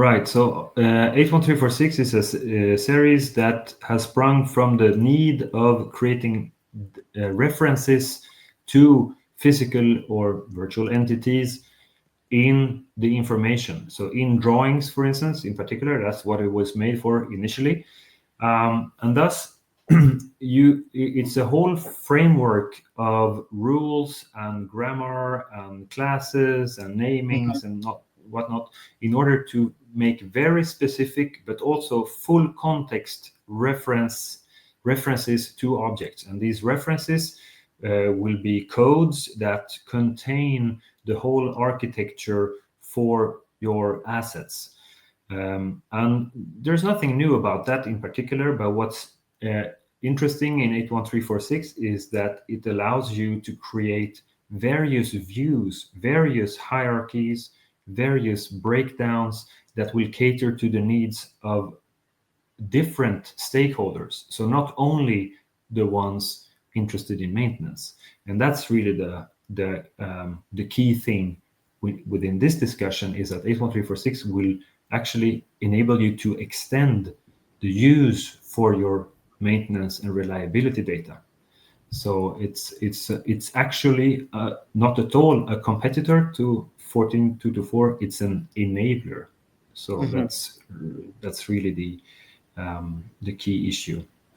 Right. So 81346 is a series that has sprung from the need of creating references to physical or virtual entities in the information. So in drawings, for instance, in particular, that's what it was made for initially. And thus, it's a whole framework of rules and grammar and classes and namings and whatnot in order to make very specific but also full context references to objects. And these references will be codes that contain the whole architecture for your assets. And there's nothing new about that in particular, but what's interesting in 81346 is that it allows you to create various views, various hierarchies, various breakdowns that will cater to the needs of different stakeholders. So not only the ones interested in maintenance. And that's really the key thing within this discussion, is that 81346 will actually enable you to extend the use for your maintenance and reliability data. So it's actually not at all a competitor to 14224. It's an enabler. So that's really the key issue.